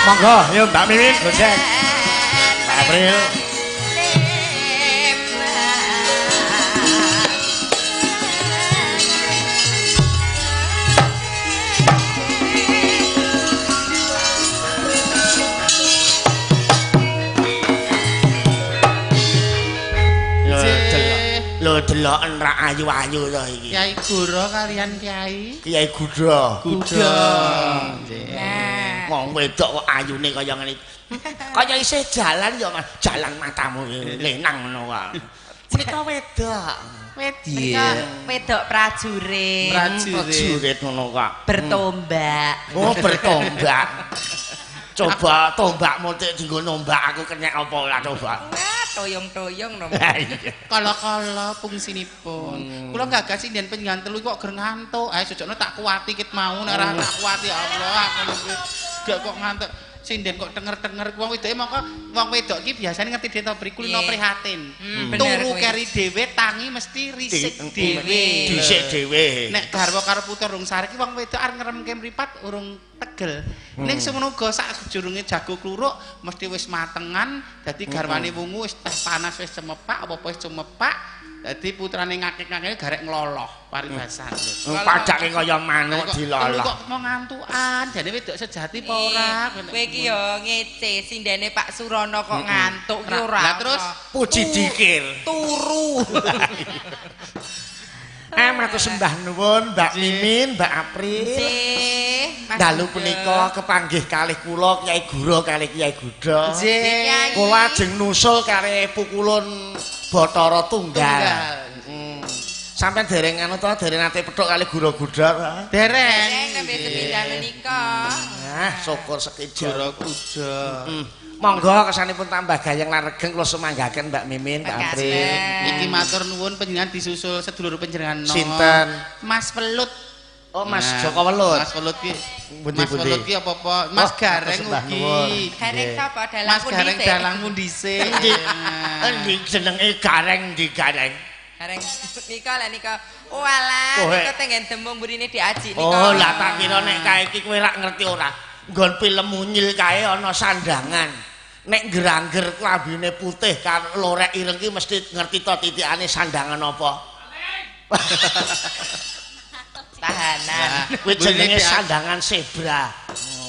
Monggo, yuk Mbak Mimin, gojek. Mbak April. Lho deloken ra ayu-ayu to iki. Kyai Guru kalian Kyai. Kyai Gudha. Gudha. Nggih. Wong wedok kok ayune kaya ngene. Kaya isih jalan ya Mas, jalan matamu lenang ngono kok. Menika wedok. Wedok prajurit. Prajurit ngono kok. Bertombak. Oh, bertombak. Coba tombakmu cek dienggo nombak aku kenyek apa ora coba. Toyong-toyong no. Kala-kala fungsinipun. Kula gagas sinden penjan telu kok ger ngantuk. Ae sejokno tak kuwati kit mau nek ora tak kuwati ya Allah aku gak kok ngantuk. Sinden kok denger-denger wong wedoke mongko wong wedok iki biasane ngerti dhewe to kulino prihatin. Turu keri dhewe tangi mesti risik dhewe. Dhisik dhewe. Nek garwa karo putu rung sare iki wong wedok arep ngremke mripat urung tegel. Ning semono uga sak jurunge jago kluruk mesti wis matengan dadi garwane wungu wis teh panas wis cemepak apa wis cemepak. Dadi putrane ngakik-ngakike garek ngloloh paribasan. Padake kaya manuk diloloh. Kok mau ngantukan, jane wedok sejati apa ora? Kowe iki ya ngece sindene Pak Surono kok ngantuk ki ora. Lah terus puji dikir. Turu. Matur sembah nuwun Mbak Mimin, Mbak April. Nggih. Dalu punika kepanggih kalih kula Kyai Guru kalih Kyai Gudha. nggih. Kula ajeng nusul kalih pukulun Bathara Tunggal. Sampeyan dereng anu to, dereng nate petuk kalih Guru Gudha. Dereng. Nembe sepindah menika. Nah, syukur sekejap. Guru Gudha. Monggo kesanipun tambah gayeng lan regeng kula sumanggaken Mbak Mimin, Mbak April. Iki matur nuwun panjenengan disusul sedulur panjenengan. Sinten? Mas Welut. Oh, Mas Joko Welut. Mas Welut ki. Bundi-bundi. Mas Welut ki apa-apa? Mas Gareng sembah nuwun. ugi. Gareng sapa dalang Mas Gareng dalang mundise. Endi jenenge Gareng di Gareng? Gareng nika lah nika. Walah, nika tengen tembung burine diaji nika. Oh, lah tak kira nek kae iki kowe lak ngerti ora. Nggon film munyil kae ana sandangan. Nek gerangger klambine putih karo lorek ireng ki mesti ngerti to titikane sandangan apa. Tahanan. Kuwi jenenge sandangan zebra.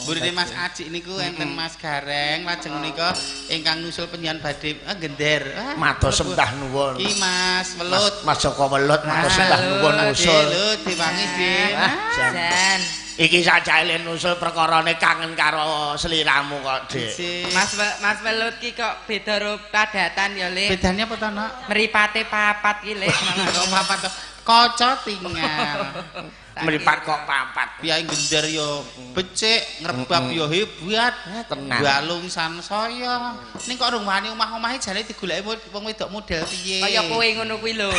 Burine Mas Aji niku enten Mas Gareng lajeng menika ingkang nusul penyan badhe gender. Matur sembah nuwun. Ki Mas Welut. Mas Joko Welut matur sembah nuwun usul. Lho diwangi Dik. Jan. Iki sajae nusul perkarane kangen karo sliramu kok, Dik. Mas Welut ki kok beda ro padatan ya, Le. Bedane apa to, Nak? Mripate papat ki, Le. Kok papat to? Kaca tinggal. Mripat kok papat. Piyai gender yo becik, ngrebab yo hebat. Tenan. Balung sansaya. Ning kok rung wani omah-omahe jane digoleki wong wedok model piye? Kaya kowe ngono kuwi lho.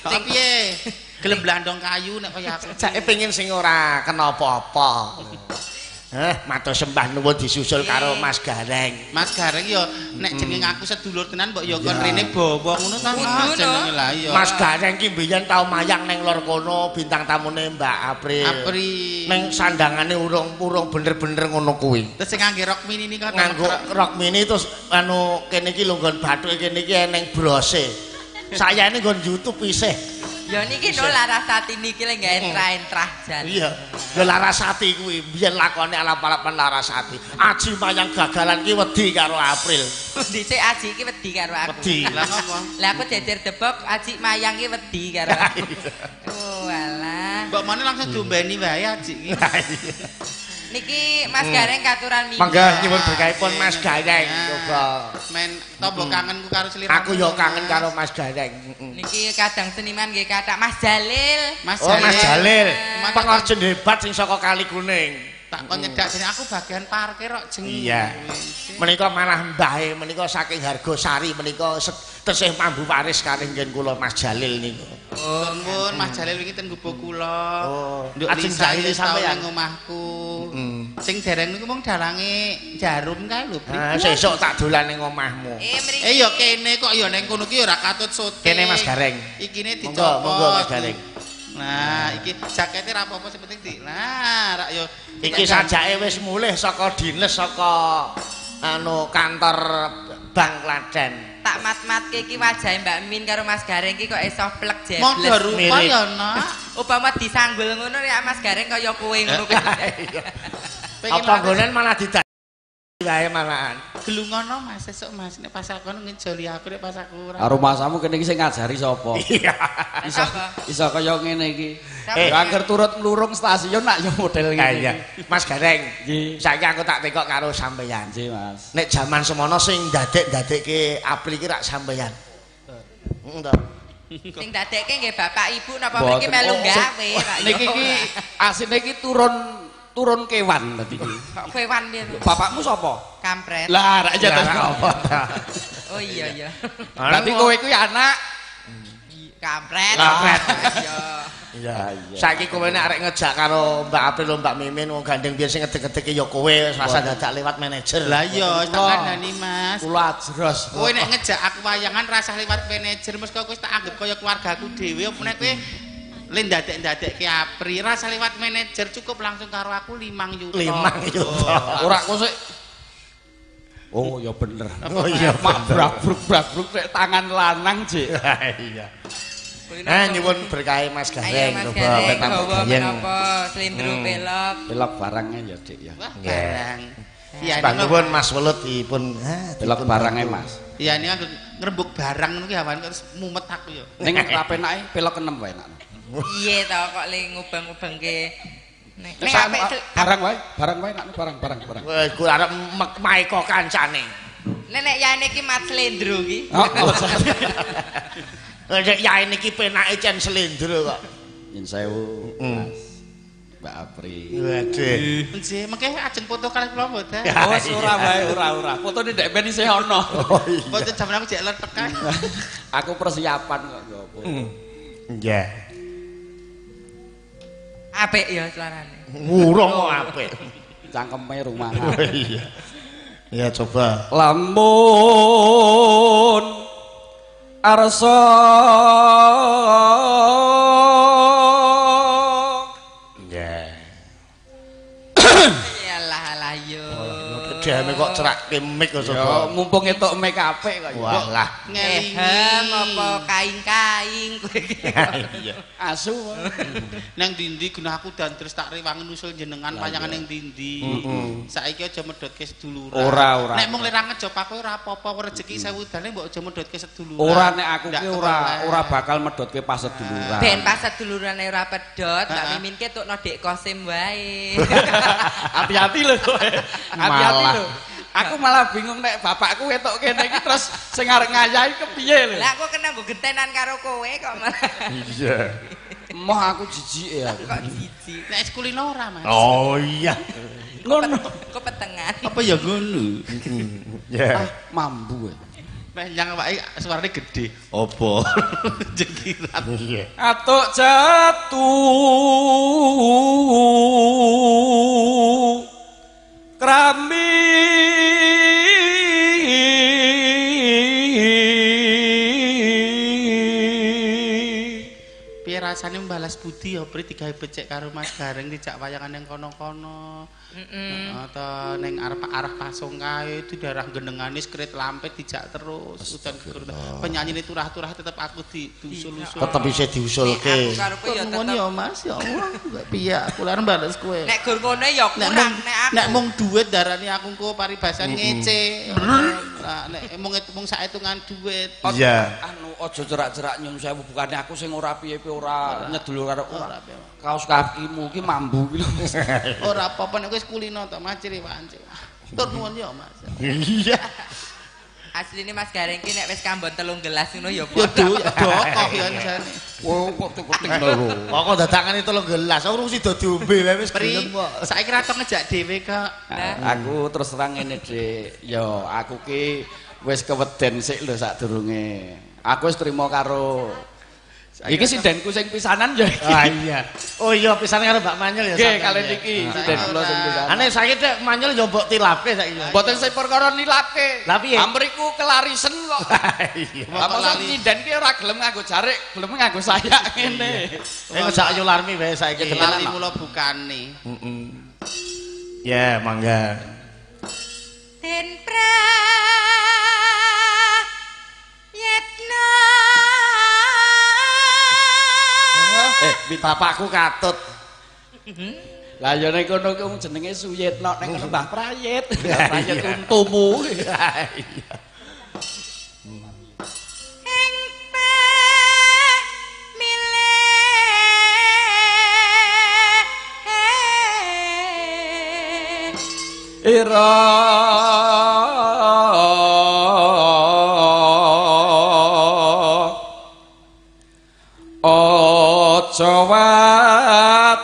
Sing piye? Gelem blandong kayu nek kaya aku. Jake pengin sing ora kena apa-apa. Matur sembah nuwun disusul karo Mas Gareng. Mas Gareng yo nek jeneng aku sedulur tenan mbok yo kon rene bawa ngono ta jenenge lah iya. Mas Gareng ki mbiyen tau mayang ning lor kono bintang tamune Mbak April. April. Ning sandangane urung bener-bener ngono kuwi. Terus sing ngangge rok mini niku Nganggo rok mini terus anu kene iki lho nggon bathuke kene iki eneng brose. Sayane nggon YouTube isih. Ya niki no Larasati niki lek gak entrah-entrah jan. Iya. Ya Larasati kuwi biyen lakone alap-alapan Larasati. Aji mayang gagalan ki wedi karo April. Dhisik Aji iki wedi karo aku. Wedi. Lah ngopo? Lah aku jejer debok Aji mayang ki wedi karo aku. Oh alah. Mbok mana langsung diombeni wae Aji iki. Niki Mas Gareng katuran minggu. Mangga nyuwun berkahipun Mas Gareng. Coba. Men tombo kangenku karo sliramu. Aku yo kangen karo Mas Gareng. Niki kadang seniman nggih kathah Mas Jalil. Mas Oh Mas Jalil. Mas- Pengajen hebat sing saka Kali Kuning. Tak kon nyedak jane aku bagian parkir kok jeng. Iya. Menika malah mbahe menika saking Hargosari menika tesih mambu waris kalih ngen kula Mas Jalil niku. Oh, nuwun Mas Jalil wingi ten gubuk kula. Oh, Nduk ajeng Lisa jahili sampeyan sampeyan. ning omahku. Sing dereng niku mung dalange jarum kae lho, Bri. Ah, sesuk tak dolan ning omahmu. Mriki. Ya kene kok ya ning kono ki ora katut sote. Kene Mas Gareng. Ikine Monggo, monggo Mas dicopot. Gareng. Nah, iki jakete ra apa-apa sing penting dik. Nah, rak yo iki sajake wis mulih saka dinas saka kantor Bank Kladen. Tak mat-matke iki wajahe Mbak Min karo Mas Gareng iki kok iso plek jebles. Modho rupa ya, Nak. Upama disanggul ngono ya Mas Gareng kaya kowe ngono kuwi. Apa nggonen malah didak wae malahan. Gelungono Mas sesuk Mas nek pas aku ngejoli aku nek pas aku ora. Karo masamu kene iki sing ngajari sapa? Iya. Iso kaya ngene iki. Angger turut mlurung stasiun nak yo model ngene. Iya. Mas Gareng. Nggih. Saiki aku tak tekok karo sampeyan. Nggih, Mas. Nek jaman semono sing dadekke apli iki rak sampeyan. Heeh. Sing dadekke nggih bapak ibu napa mriki melu gawe Pak. Niki iki asine iki turun kewan tadi iki. Kewan piye? Bapakmu sapa? Kampret. Lah, rak jatuh apa ta? Oh iya. Berarti kowe iku ya anak Kampret. Kampret. Iya. Iya. Saiki kowe nek arek ngejak karo Mbak April lho Mbak Mimin wong gandeng biyen sing ngedek-ngedeki ya kowe rasa dadak lewat manajer. Lah iya, tak kandhani Mas. kula ajros. Kowe nek ngejak aku wayangan rasah lewat manajer mesti kowe tak anggap kaya keluargaku dhewe opo nek kowe le ndadek-ndadekke apri rasah lewat manajer cukup langsung karo aku 5 juta. 5 juta. Ora kok sik. Oh, ya bener. Oh iya, mak brabruk nek tangan lanang, Cik. Iya. Nyuwun berkahe Mas Ayo Gareng Mas lho, Gareng, petang gawa gayeng. menapa slendro pelok. Pelok barangnya ya, Dik ya. Wah, barang. Iya, Bantuan Mas Welut dipun Pelok barangnya, Mas. iya ini aku ngerembuk barang ngono ki awan terus mumet aku ya. Ning rapenake pelok 6 wae nak. Iya to kok le ngubeng-ubengke. Nek Barang wae nak barang. Wes ku arep maiko kancane. Nek yane iki mat slendro iki. Nek yae niki penake cen slendro kok. Yen sewu, Mas. Mbak Apri. Waduh. Nggih, mengke ajeng foto kalian kula mboten. Oh, ora wae, ora. Fotone ndek ben isih ono. Foto jaman aku jek letek kae. Aku persiapan kok ya apa. Nggih. Apik ya suarane. Wurung kok apik. Cangkeme rumah. Iya. Ya coba. Lamun arsa Yalah yo. Gedheme kok cerakke mic kok ya coba. mumpung etuk make apik kok ya. Walah. Ehem apa kaing-kaing kowe iki. Iya. Asu. Nang dindi genah aku dan terus tak rewangen usul jenengan payangan ning dindi. Saiki aja medhotke seduluran. Ora. Nek mung lera ngejop aku ora apa-apa rezeki sewudane mbok aja medhotke seduluran. Ora nek aku ki ora bakal medhotke pas seduluran. Ben pas sedulurane ora pedhot, Mbak Mimin ke tukno Dik Kosim wae. Hati-hati lho kowe. Hati-hati lho. Aku malah bingung nek bapakku wetok kene iki terus sing arep ngayahi kepiye lho. Lah aku kena nggo gentenan karo kowe kok malah. Iya. Moh aku jijik ya. Kok jijik. Nek kulino ora, Mas. Oh iya. Ngono. Kepetengan. Apa ya ngono? Ya. Mambu. Meh nyang awake suarane gede. Apa? Jengkirat. Iya. Atuk jatuh krambi Piye rasane membalas budi ya Pri digawe becik karo Mas Gareng dijak wayangan ning kono-kono. Atau neng arah pasong kae itu darah genengane skrit lampet dijak terus udan penyanyi turah-turah tetep aku diusul-usul Tetep bisa diusulke. Aku karo kowe ya nuwun tetep. ya Mas ya Allah gak piye aku lan bales kowe Nek gur ngono ya kurang nek aku. nek mung duit darani aku engko paribasan ngece lah nek mung sak hitungan duit Iya. Anu aja cerak-cerak nyun sewu bukane aku sing ora piye-piye ora nyedulur karo ora kaos kakimu ki mambu ki lho. ora apa-apa nek wis kulino to Mas ciri-wancik tur nuwun ya Mas Iya. Asline Mas Gareng ki nek wis kambon 3 gelas ngono ya ya padha. dokok ya jane Wong kok penting lho. Kok dadakane 3 gelas, urung sida diombe wae wis Pri gelem kok. saiki ra tok ngejak dhewe kok Aku terus terang ngene, Dik. Ya, aku ki wis keweden sik lho sadurunge. Aku wis trima karo Iki sindenku sing pisanan ya iki. Ah iya. Oh iya pisan karo Mbak Manyel ya. Nggih, kalian iki sinden kula sing pisanan. Ane saiki Dek Manyel yo mbok tilapke saiki. Mboten sing perkara nilapke. Lah piye? Amriku kelarisen kok. Iya. Lah mosok sinden ki ora gelem nganggo jarik, gelem nganggo sayak ngene. Ngejak Ayu Larmi wae saiki Lali mula bukane. Heeh. Ya, mangga. Den pra yetna Bapakku katut. Lah ya nek kono ku jenenge Suyitno nek Mbah Prayit. Prayit untumu. Iya. ing milih Ira aja wadon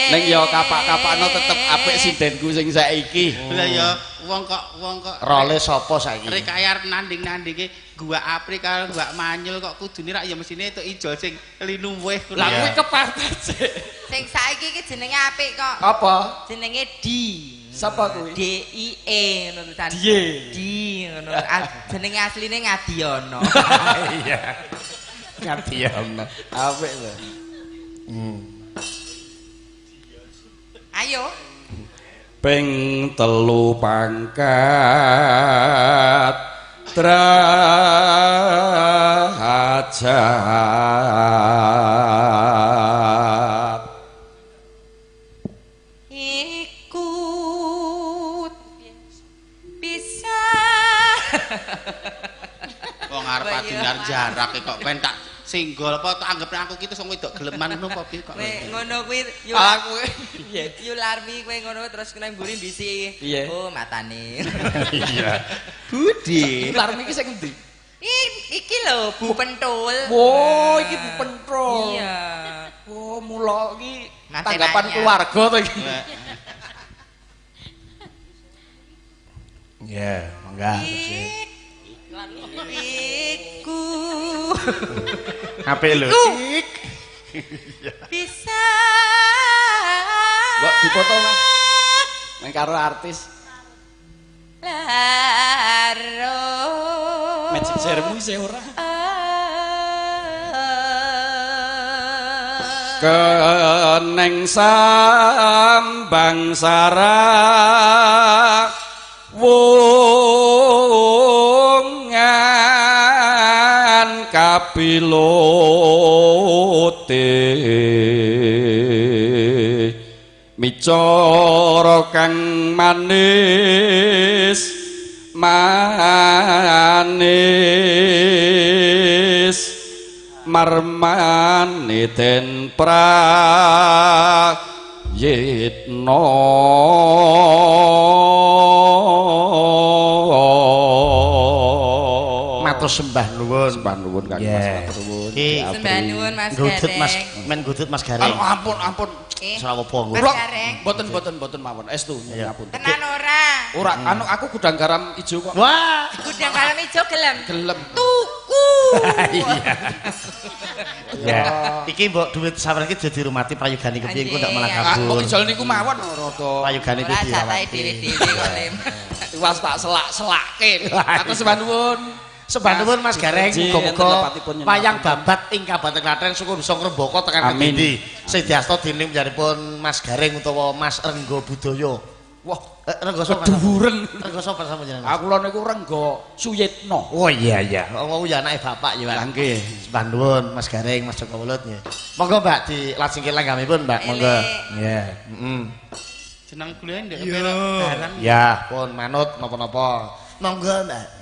ning ya kapak-kapakno tetep apik sindenku sing saiki. Lah ya wong kok Role sapa saiki? rek kaya nanding-nandinge gua Apri karo gua Manyul kok kudune rak ya mesine entuk ijol sing linuwih. Lah kuwi kepepet sik. sing saiki iki jenenge apik kok. Apa? Jenenge Di. Sapa kuwi? DIE ngono tulisan. Die. Di ngono. Jenenge asline Ngadiono. Iya. Ngerti ya. Apik lho. Ayo. Ping 3 pangkat derajat Iku bisa. Wong arep adhinar jarak kok ben tak singgol apa tak anggap aku ki terus wong wedok geleman ngono apa piye kok. Kowe ngono kuwi yo. aku piye Yularmi kowe ngono terus kena mburi ndisi. Piye? Oh, matane. Iya. Budi. Larmi iki sing endi? Iki lho Bu Pentul. Wo iki Bu Pentro. Iya. Oh mula iki Nanti tanggapan nanya. keluarga to iki. Ya, mangga. Iku Apik lho. bisa. Mbok dipoto Mas. Nang karo artis. Laro. Magic sermu isih ora. Keneng sambang sarang wongan kapilote micara kang manis marmane den prayitna Matur sembah nuwun. sembah nuwun Kang Mas matur nuwun. Sembah nuwun Mas Gudut Mas, Gareng. men gudut Mas Gareng. Ampun Srawapa Mas nggo. Gareng. Boten mawon estu nyapun. Tenan ora? Ora anu aku gudang garam ijo kok. Wah. Gudang garam ijo gelem. Gelem. Tuku. Iya. Ya. Iki mbok duit sawer iki dadi rumati prayogane kepiye engko ndak malah Kok kabur. ijol niku mawon rada Prayogane Ora iki satai dirawati. diri-diri kok Lim. iwas tak selak-selakke. Atus sembah nuwun. Sembah nuwun Mas Gareng, Jin, muga-muga telepatipun nyenengake. wayang babat ing Kabupaten Klaten suku bisa ngrembaka tekan Amin. kendi. Sediasta dening panjenenganipun Mas Gareng utawa Mas Renggo Budaya. Wah, Renggo sapa? keduren. Renggo sapa sama jenengan? Aku lho niku Renggo Suyitno. Oh iya iya. Oh ya anake bapak ya, Pak. Nggih. Sembah Mas Gareng, Mas Joko Welut nggih. Monggo Mbak dilajengke langgamipun, Mbak. Monggo. Nggih. Heeh. Jeneng kuliah ndek barang. Ya, pun manut napa-napa. Monggo, Mbak.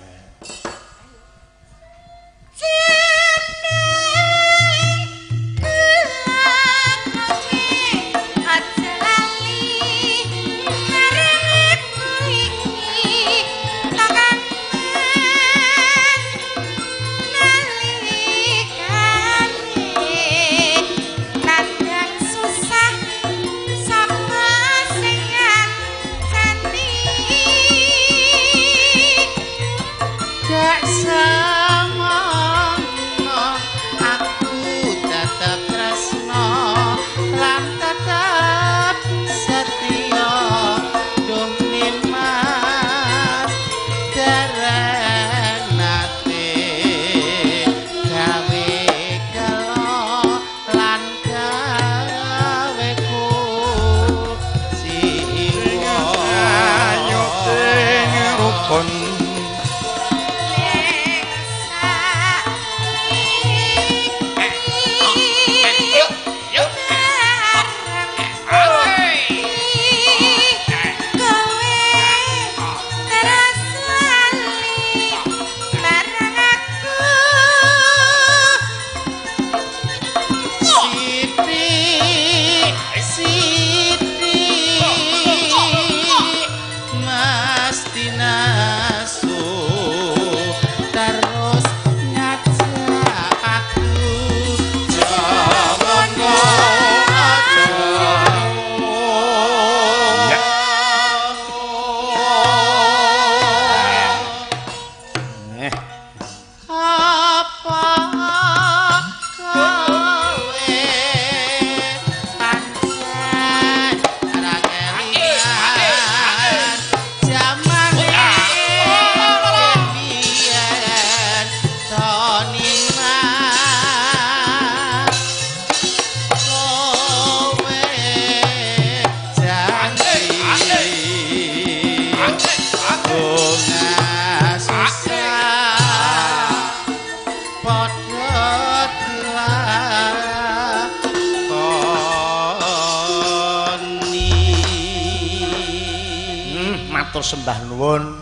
Sembah nuwun.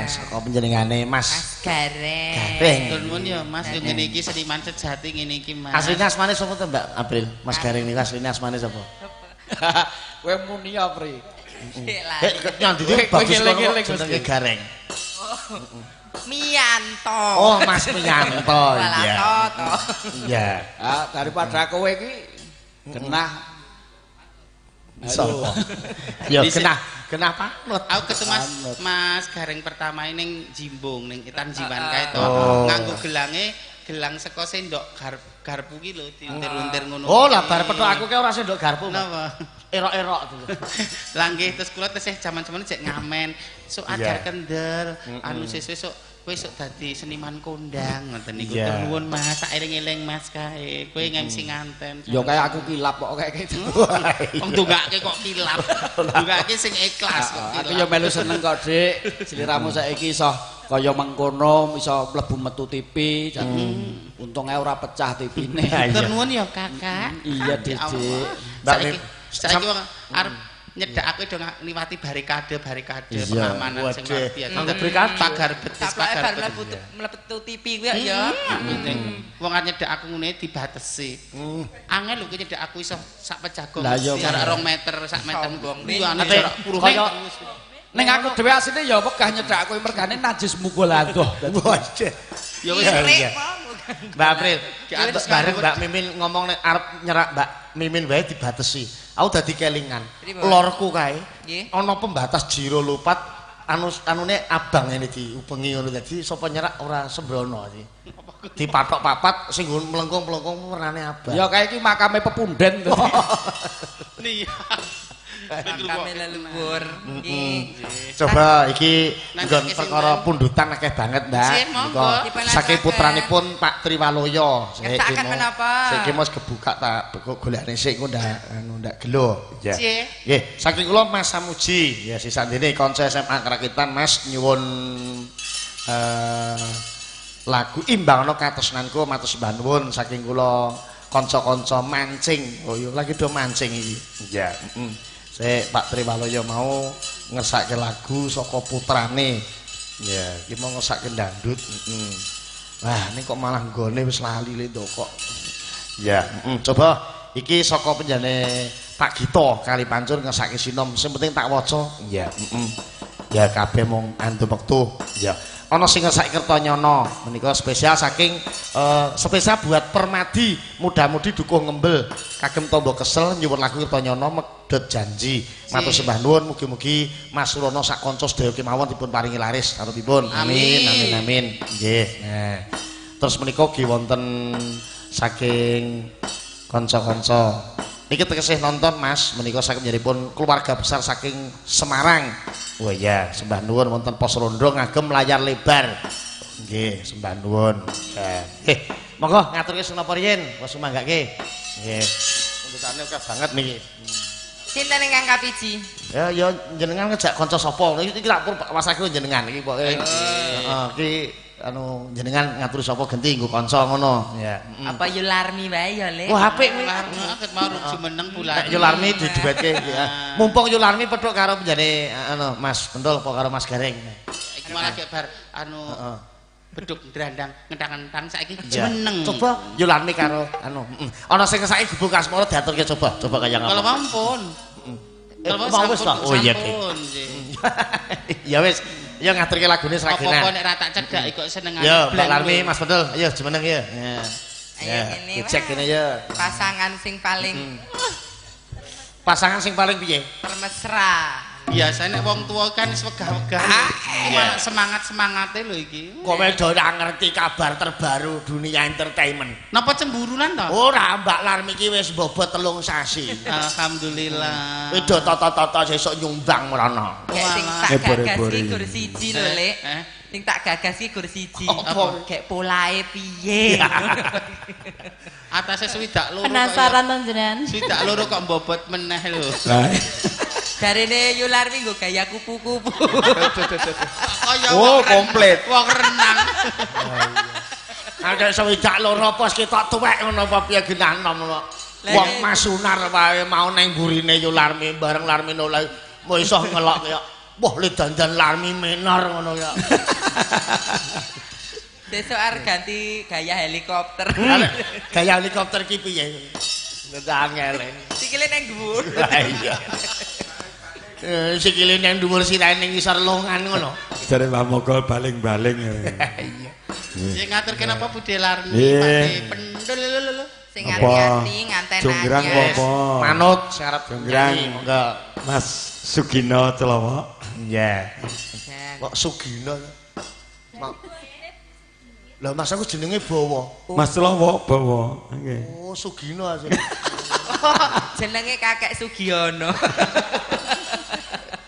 Saka panjenengane Mas Gareng. Gareng. Nuwun ya Mas, yo ngene iki seniman sejati ngene iki Mas. Asline asmane sapa to Mbak April? Mas Gareng niku asline asmane sapa? Kowe muni ya, Pri. Nyandi bagus jenenge Gareng. Miyanto. Oh, Mas Miyanto. Iya. Iya. Ah, daripada kowe iki genah. Sopo? Ya kenapa? Aku ketemu Mas Gareng pertama ning Jimbung ning Itan Jiwan kae to. Nganggo gelang saka sendok garpu ki lho diuntir-untir ngono. Oh, lah bar petok aku ki ora sendok garpu. Napa? Erok-erok to. Lah nggih terus kula tesih jaman-jaman jek ngamen, sok ajar kendel, anu sesuk kowe sok dadi seniman kondang ngoten niku. Nuwun Mas, sak eling-eling Mas kae. Kowe ngemsi nganten. Ya kaya aku kilap kok kayak gitu. Wong ndongake kok kilap. Ndongake sing ikhlas kok. Aku ya melu seneng kok, Dik. Sliramu saiki iso kaya mengkono iso mlebu metu TV. Untunge ora pecah TV-ne. Matur nuwun ya, Kakak. Iya, Dik. Saiki wong arep nyedak aku do ngliwati barikade pengamanan sing luar biasa. Nang barikade pagar betis pagar mlebu TV kuwi ya. Wong arep nyedak aku ngene dibatesi. Angel lho ki nyedak aku iso sak pejagong jarak 2 meter sak meter gong. Iya jarak 10 meter. Ning aku dhewe asline ya wegah nyedak kowe mergane najis mukul adoh. Ya wis Mbak April, terus bareng Mbak Mimin ngomong nek arep nyerak Mbak Mimin wae dibatesi. Aku dadi kelingan. Lorku kae ana pembatas jiro lupat anune abang ngene diubengi ngono dadi sapa nyerak ora sembrono iki. Dipatok papat sing melengkung-melengkung warnane abang. Ya kae iki makame pepunden to. Iya. Kami leluhur. Coba iki nggon perkara pundutan akeh banget, Mbak. Saking putranipun Pak Triwaloyo. Ngesaken menapa? Saiki mos kebuka tak golekane sik engko ndak gelo. Ya. Nggih, saking kula Mas Samuji. Ya sisandene kanca SMA Krakitan Mas nyuwun lagu Imbangno Katresnanku matur sembah nuwun saking kula kanca-kanca mancing. Oh iya lagi do mancing iki. Ya, Sik Pak Triwaloyo mau ngersake lagu saka putrane. Ya, iki mau ngersake dangdut. Wah, ini kok malah nggone wis lali le kok. Ya, coba iki saka penjane Pak Gito kali pancur ngersake sinom. Sing penting tak waca. Ya, Ya kabeh mung antu wektu. Ya. Ana sing ngersake Kertanyono menika spesial saking spesial buat Permadi muda-mudi dukuh ngembel kagem tombo kesel nyuwun lagu Kertanyono medhot janji matur sembah nuwun mugi-mugi Mas Surono sak kanca sedaya kemawon dipun paringi laris karepipun amin nggih nah terus menika nggih wonten saking kanca-kanca niki tekesih nonton Mas menika saking njaripun keluarga besar saking Semarang. Oh iya, sembah nuwun wonten pos rondo ngagem layar lebar. Nggih, sembah nuwun. Monggo ngaturke sunapa riyin, wis sumanggake. Nggih. Untutane akeh banget niki. Sinten ingkang kapiji? Ya jenengan ngejak kanca sapa? Iki tak pur wasake jenengan iki pokoke. Heeh, iki anu jenengan ngaturi sapa genti nggo kanca ngono ya. Apa Yularmi wae ya, Le? Wah, apik kuwi. Aket mau jumeneng bulan. Yularmi diduetke ya. Mumpung Yularmi pedhok karo penjane anu Mas Bendol apa karo Mas Gareng. Iki malah gek bar anu beduk drandang ngentang-ngentang saiki jumeneng. Coba Yularmi karo anu ana sing saiki gebuk asmara diaturke coba kaya ngono. Kalau mampun. Kalau wis ta. Oh iya. Ya wis. Ya ngaturke lagune Sragena. Apa nek ra tak cedak kok senengane. Ya, Mbak Larmi, Mas Betul. Ayo jumeneng ya. Ya. Ayo ngene wae. Cek kene ya. Pasangan sing paling Pasangan sing paling piye? Mesra. Biasane wong tuwa kan wis wegah-wegah. Iya, semangat-semangate lho iki. Kowe do ora ngerti kabar terbaru dunia entertainment. Napa cemburunan to? Ora, Mbak Larmi iki wis bobot 3 sasi. Alhamdulillah. Wedo tata-tata sesuk nyumbang mrono. Sing tak gagas iki gur siji lho, Lek. Sing tak gagas iki gur siji. Apa gek polahe piye? Atase swidak loro. Penasaran to jenengan? Swidak loro kok mbobot meneh lho. Darene Yularmi nggo gaya kupu-kupu. Oh, komplit. Wong renang. Ada swidak loro apa ketok tuwek ngono apa piye genanom kok. Wong masunar wae mau nang burine Yularmi bareng Larmi oleh mau iso ngelok ya. Wah, le dandan Larmi menor ngono ya. Besok arep ganti gaya helikopter. Gaya helikopter ki piye? Ngangel. Sikile nang dhuwur. Iya. Sikile nang dhuwur sirahe ning ngisor longan ngono. Jare Mbah Mogol baling-baling. Iya. Sing ngaturke napa Budhe Larmi Pakde Pendul lho. Sing ati-ati nganten Jonggrang apa? Manut sing arep Jonggrang. Monggo. Mas Sugino Celowok. Iya. Kok Sugino? Lah Mas aku jenenge Bawa. Mas Celowok bawa. Nggih. Oh, Sugino asline. Jenenge Kakek Sugiono.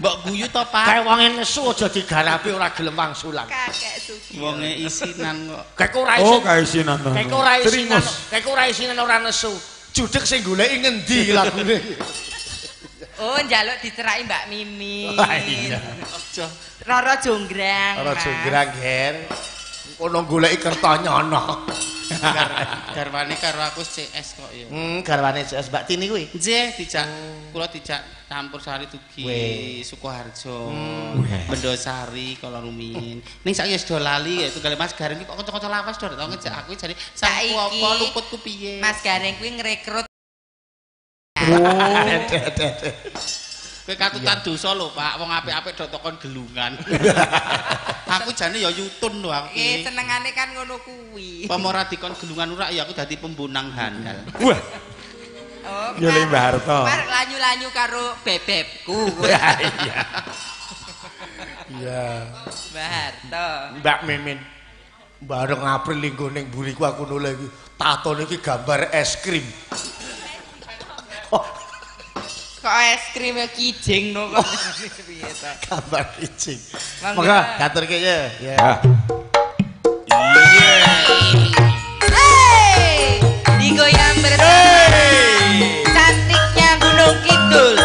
Mbok guyu to, Pak? Kae wonge nesu aja digarapi ora gelem wangsulan. Kakek Sugiono. Wonge isinan kok. Kae ora Oh, isin. kaisinan. Kae ora isinan. Kae ora isinan ora nesu. Judeg sing goleki ngendi lagune. Oh, njaluk diceraki Mbak Mimin. Iya. Aja. Roro Jonggrang. Ora Mas. jonggrang, Ger. Kono goleki Kertanyono. Garwane karo aku CS kok ya. Garwane CS Mbak Tini kuwi. Nggih, dijak kula dijak campur sari tugi Sukoharjo. Bendosari kala rumiyin. Ning saiki wis do lali ya tunggale Mas Gareng iki kok kanca-kanca lawas do tau ngejak aku jare saku apa luputku piye. Mas Gareng kuwi ngrekrut. Kowe katutan dosa lho, Pak. Wong apik-apik do tokon gelungan. Aku jane ya yutun lho aku iki. Senengane kan ngono kuwi. Apa ora dikon gelungan ora ya aku dadi pembunang handal. Wah, Oh, nyuling Mbah Harto. Mar lanyu-lanyu karo bebebku. Iya. Iya. Mbah Harto. Mbak Mimin. Bareng April linggo ning buriku aku noleh iki. Tatone iki gambar es krim. Kok es krim kijing no kok piye to? Gambar kijing. Monggo gaturke ya. Ya. Hey! Digoyang bersama cantiknya Gunung Kidul.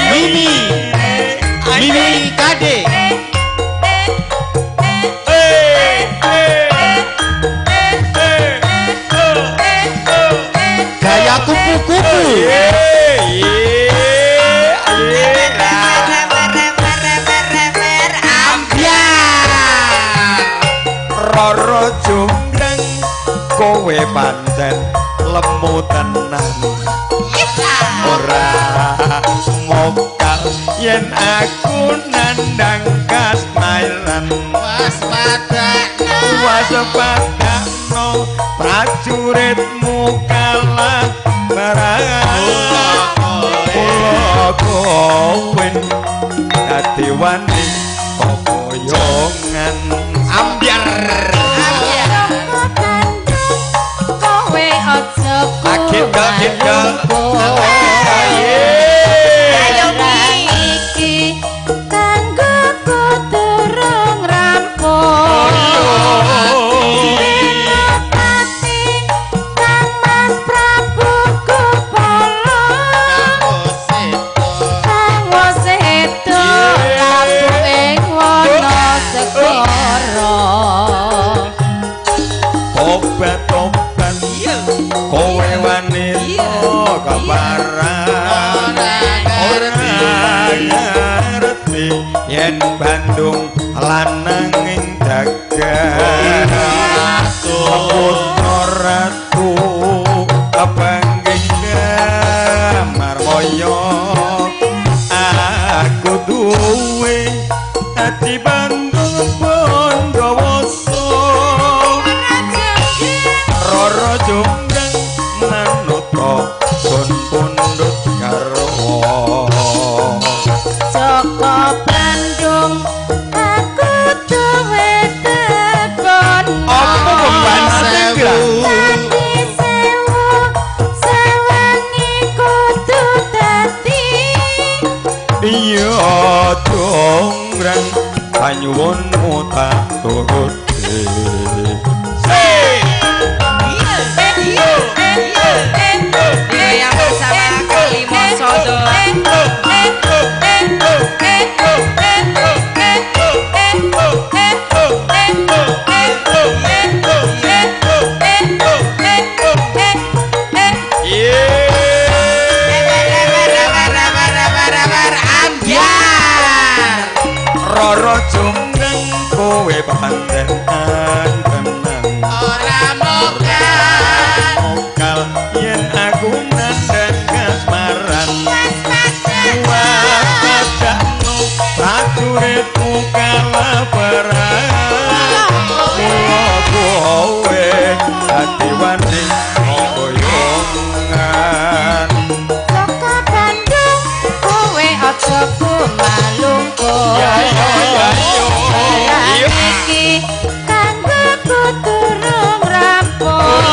Mimi Kade. Gaya kupu-kupu. Roro jumbrang kowe pancen lemu tenan ora mokal yen aku nandang kasmailan waspadakno prajuritmu kalah marang kula kowen dadi wani koyongan ambyar kowe aja agenda iki kanggo kuturung rampung Senopati Kang Mas Prabu Kupala Kang Wasedo labu ing wana segara obat-obat kowe wanita kaparan ora ngerti yen Bandung lanang ing jagat putra ratu kepanggih marmoyo aku duwe ati Bandung Bondowoso Roro jumbrang manuto sun pundhut garwa Joko Bandung aku duwe tebon apa beban sewu Tadi sewu sewengi kudu dadi iya jumbrang panyuwunmu tak turuti Digoyang bersama Kalimosodo. Roro jumbrang kowe pancen tenang Ora mokal yen aku nandang kasmaran wajakno prajuritmu kalah perang kula kowe dadi wani koyongan Joko Bandung kowe aja bumalungkung iki kanggo kuturung rampung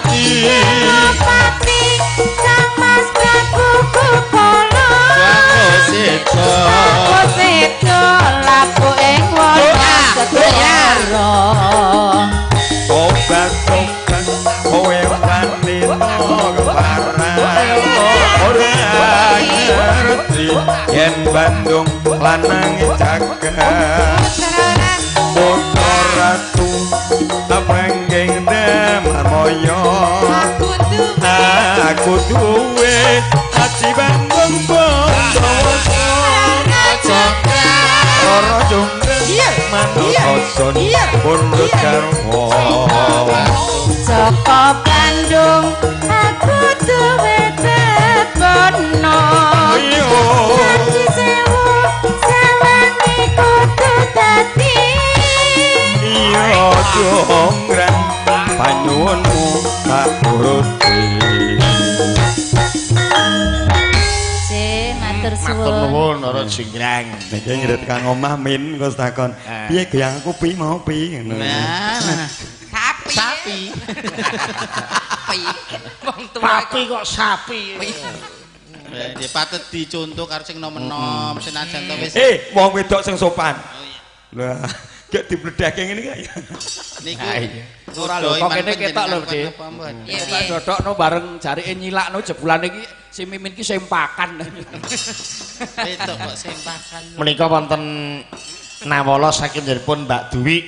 Senopati Kang Mas Prabu Kupala Wasedo labu ing wana segara obat-obat kowe wanita keparan ora ngerti yen Bandung lanang jagat putra ratu kepanggih marmoyo aku duwe ati Bandung Bondowoso Roro jumbrang manuto sun pundhut garwa Joko Bandung aku duwe tebono Tadi sewu sewengi kudu dadi iya jumbrang panyuwunmu tak turuti matur Matur nuwun ora jinggrang. Nek ngirit kang omah min kok takon. Piye goyang kopi mau pi ngono. Nah. Sapi. Sapi. Sapi. Wong tuwa Papi kok sapi. Ya patut dicontoh karo sing nom-nom senajan to wis. Wong wedok sing sopan. Lah, gek dibledhake ngene iki. Niku ora lho kok kene ketok lho, Dik. Iya, dodokno bareng jarike nyilakno jebulan iki si Mimin ki sempakan. Wedok kok sempakan. Menika wonten nawala saking njeripun Mbak Duwi.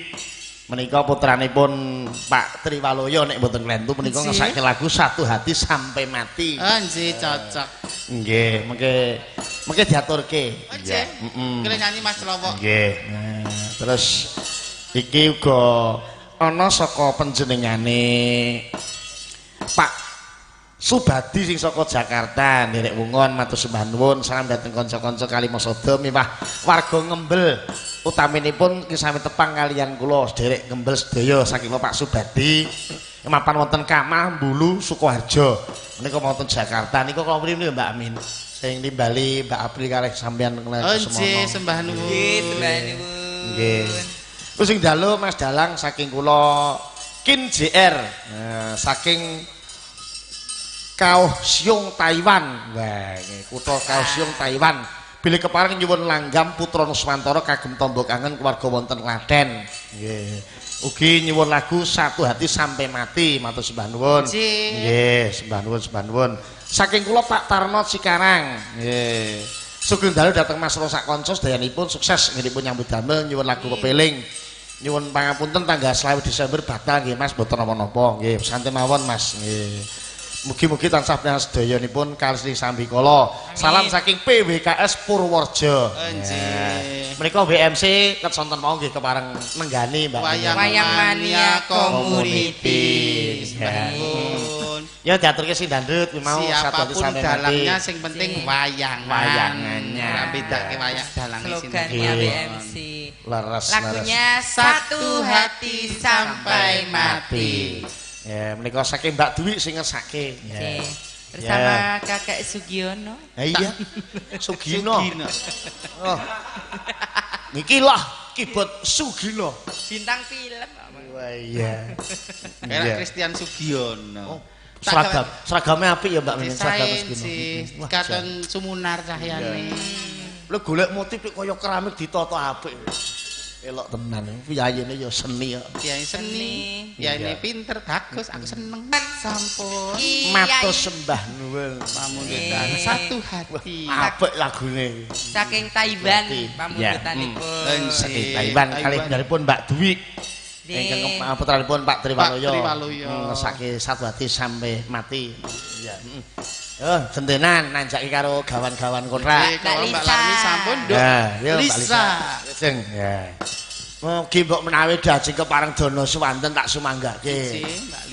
Menika putranipun Pak Triwaloyo nek mboten klentu menika ngesake lagu Satu Hati Sampai Mati. Nggih, cocok. Nggih, mengke diaturke. Nggih. Kene nyanyi Mas Lowok. Nggih. Terus iki uga ana saka panjenengane Pak Subadi sing saka Jakarta nderek wungon matur sembah nuwun salam dhateng kanca-kanca Kalimasada miwah warga Ngembel utaminipun kisami tepang kaliyan kula sederek Ngembel sedaya saking Pak Subadi mapan wonten Kamah Mbulu Sukoharjo menika wonten Jakarta niku kula mriki Mbak Amin sing nimbali Mbak April kalih sampeyan semono nggih sembah nuwun nggih terus sing dalu Mas Dalang saking kula Kin JR saking Kaohsiung Taiwan. Wah, kutha Kaohsiung Taiwan. Bilih kepareng nyuwun langgam putra Nuswantara kagem tandha kangen keluarga wonten Klaten. Nggih. Ugi nyuwun lagu Satu Hati Sampai Mati. Matur sembah nuwun. Nggih, sembah nuwun. Saking kula Pak Tarno Cikarang. Nggih. Sugeng dalu dhateng Mas Rosak kanca sedayanipun sukses nggihipun nyambut damel nyuwun lagu pepeling. Nyuwun pangapunten tanggal 20 Desember batal nggih Mas mboten napa-napa. Nggih, santen mawon Mas. Nggih. Mugi-mugi tansah panjenengan sedayanipun kalih sambikala. Salam saking PWKS Purworejo. Nggih. Menika WMC ket sonten mau nggih kepareng nenggani Mbak. Wayang Mania Community. Ya diaturke sing dandut mau Satu Hati Sampai Mati. Dalangnya sing penting wayangannya. Ora bedake wayang dalang sing slogannya WMC. Leres. Lagunya Satu Hati Sampai Mati. Ya, menika saking Mbak Dwi sing ngesake. Ya. Bersama Kakak Sugiono. Iya. Sugino. Oh. Niki lah keyboard Sugino. Bintang film. Wah iya. Era Christian Sugiono. Seragamnya apik ya Mbak Min seragam Sugino. Katon sumunar cahyane. Lho golek motif kaya keramik ditata apik. Elok tenan piyayene ya seni ya. Piyai seni, piyai pinter bagus aku seneng. Sampun. Matur sembah nuwun pamundutan Satu Hati. Apik lagune. Saking Taiwan pamundutanipun. Saking Taiwan kalih njaripun Mbak Dwi. Ingkang putranipun Pak Triwaloyo. Ngesake Satu Hati Sampai Mati. Iya. Sentenan nanjaki karo gawan-gawan kontrak. Mbak Larmi sampun, Nduk. Lisa. Sing ya. Mugi mbok menawi dajeng kepareng dana suwanten tak sumanggake.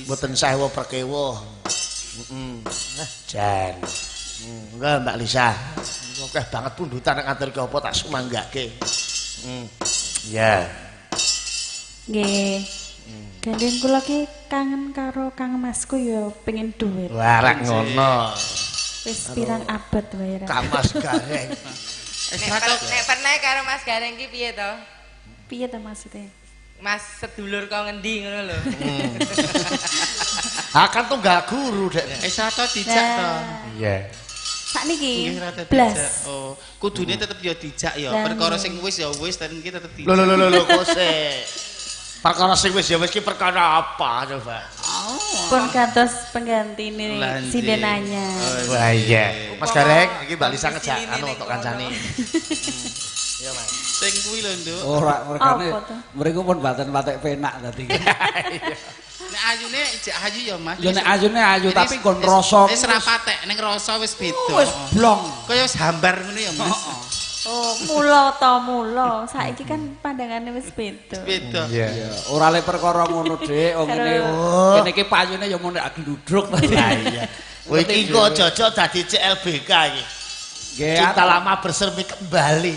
Mboten sewu perkewo. Jan. Enggak Mbak Lisa. Akeh banget pundutan nek ngatur ki apa tak sumanggake. Ya. Nggih. Gandeng kula ki kangen karo Kang Masku ya pengen duit. Wah, rak ngono. Wis pirang abad wae ra. Kang Mas Gareng. Nek pernah karo Mas Gareng ki piye to? Piye to maksudnya? Mas sedulur kok ngendi ngono lho. Akan tunggal guru dek. Sato dijak to. Iya. Sakniki blas. Oh, kudune tetep ya dijak ya. Perkara sing wis ya wis ten iki tetep dijak. Lho kok sik. Perkara sing wis ya wis ki perkara apa coba? Pun kados penggantine sindenanya. Wah iya. Mas Gareng iki Mbak Lisa ngejak anu untuk kancane. Iya, Mas. Sing kuwi lho, Nduk. Ora mergane mriku pun baten patek penak dadi. Nek ayune jek ayu ya, Mas. Ya nek ayune ayu tapi kon rasa wis ra patek, ning rasa wis beda. Wis blong. Kaya wis hambar ngono ya, Mas. Oh, mula to mula. Saiki kan pandangane wis beda. Beda. Iya. Ora le perkara ngono, Dik. Wong ngene kene iki payune ya mun nek gludruk. Iya. Kowe iki kok jojok dadi CLBK iki. Nggih, cinta lama bersemi kembali.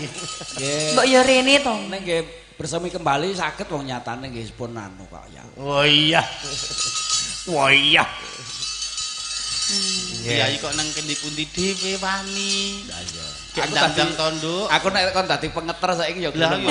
Nggih. Mbok yo rene to. Nek nggih bersemi kembali saged wong nyatane nggih pun anu kok ya. Oh iya. Wah iya. Kiai kok nang kendi pundi dhewe wani. Lah iya. Dandang tondo. Aku nek kon dadi pengeter saiki ya Lah gelem.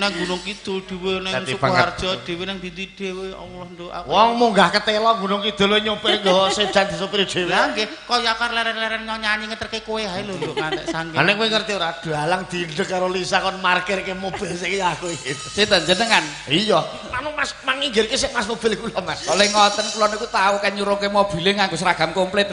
nang Gunung Kidul dhewe nang Sukoharjo dhewe nang Binti dhewe Allah nduk aku. Wong munggah ketela Gunung Kidul nyopir nggawa sedan disopir dhewe. Lah nggih kaya akar leren-leren nyanyi ngeterke kowe hae lho nduk ngantek sange. Lah nek kowe ngerti ora dalang diindek karo Lisa kon markirke mobil saiki aku iki. Sinten jenengan? Iya. Anu Mas manginggirke sik Mas mobil kula Mas. Oleh ngoten kula niku tau kan nyuruhke mobile nganggo seragam komplit.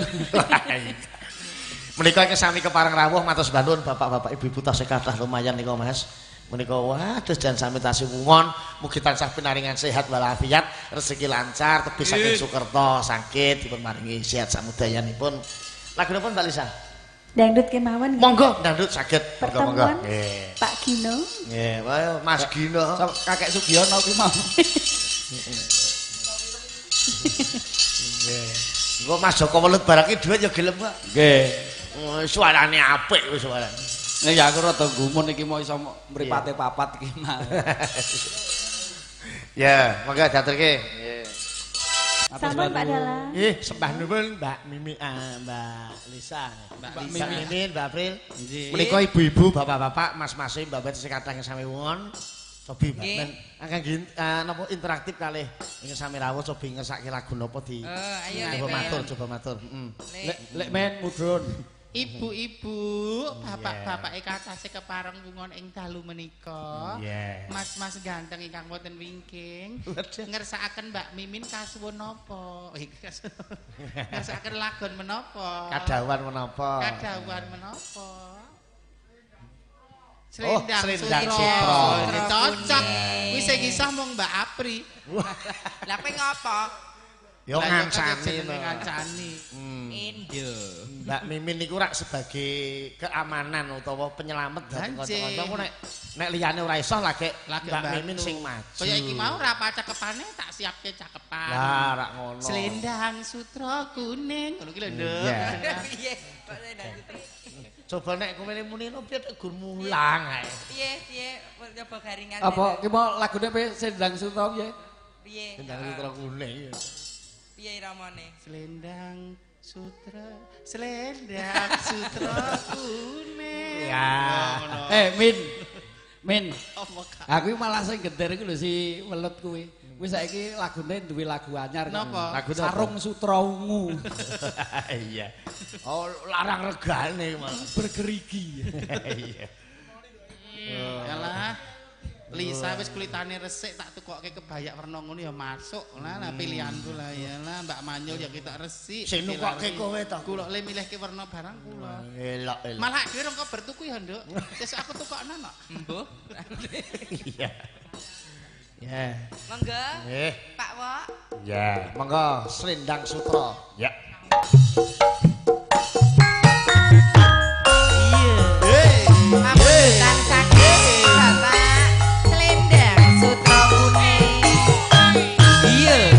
Menika sami kepareng rawuh matur nuwun bapak-bapak ibu-ibu tasih kathah lumayan nika Mas. Menika waduh jan sami tasih wungon, mugi tansah pinaringan sehat walafiat, rezeki lancar, tebih saking Sukerto, sakit dipun maringi sehat samudayanipun. Lagunipun Mbak Lisa. Dangdut kemawon. Monggo dangdut saged. Monggo. Nggih. Pak Gino. Nggih, wae Mas Gino. Kakek Sugiono kuwi mau. Nggih. Engko Mas Joko welut barang iki dhuwit ya gelem kok. Nggih. Suarane apik wis suarane. Nek ya aku rada gumun iki mau iso mripate papat iki mah. Ya, monggo diaturke. Nggih. Sampun Pak Dala. Nggih, sembah nuwun Mbak Mimi Mbak Lisa. Mbak Mimin, Mbak April. Menika ibu-ibu, bapak-bapak, mas-mas mbak-mbak sing kathah sami wonten. Cobi Mbak anggen napa interaktif kalih ingkang sami rawuh cobi ngersake lagu napa di. Coba matur. Lek men mudhun. Ibu-ibu, bapak-bapak kathah sing kepareng wungon ing dalu menika. Mas-mas ganteng ingkang wonten wingking, ngersakaken Mbak Mimin kasuwun napa? Ngersakaken lagon menapa? Kadawan menapa? Selendang Sutro. Cocok. Wis sing isah mung Mbak Apri. Lah kowe ngopo? Yo ngancani. Indo. Mbak Mimin niku rak sebagai keamanan utawa penyelamet dhateng kanca-kanca nek liyane ora iso lagi Mbak Mimin sing maju. Kaya iki mau ora pacakepane tak siapke cakepan. Lah rak ngono. Selendang Sutro kuning. Ngono ki lho, Nduk. Piye? Kok selendang Sutro? Coba nek kowe muni piye gur mulang ae. Piye coba garingan. Apa ki mau lagune piye Selendang Sutro piye? Piye? Selendang Sutro kuning. Piye iramane? Selendang Sutro kuning. Ya. Min. Aku malah sing gender iku lho si welut kuwi. Wis saiki lagune duwe lagu anyar. Napa? Sarung Sutra Ungu. Iya. Oh, larang regane malah Bergerigi. Iya. Yalah. Lisa wis kulitane resik tak tukokke kebaya werna ngono ya masuk. Lah pilihanku lah yalah Mbak Manyul ya kita resik. Sing nukokke kowe to. Kula le milihke werna barang kula. Elok. Malah dhewe rong kober tuku ya, Nduk. Sesuk aku tukokno kok. Mbuh. Iya. Ya. Monggo. Nggih. Pak Wok. Ya, monggo Selendang Sutro. Ya. Pambutan saking Bapak Selendang Sutro kuning. Iya.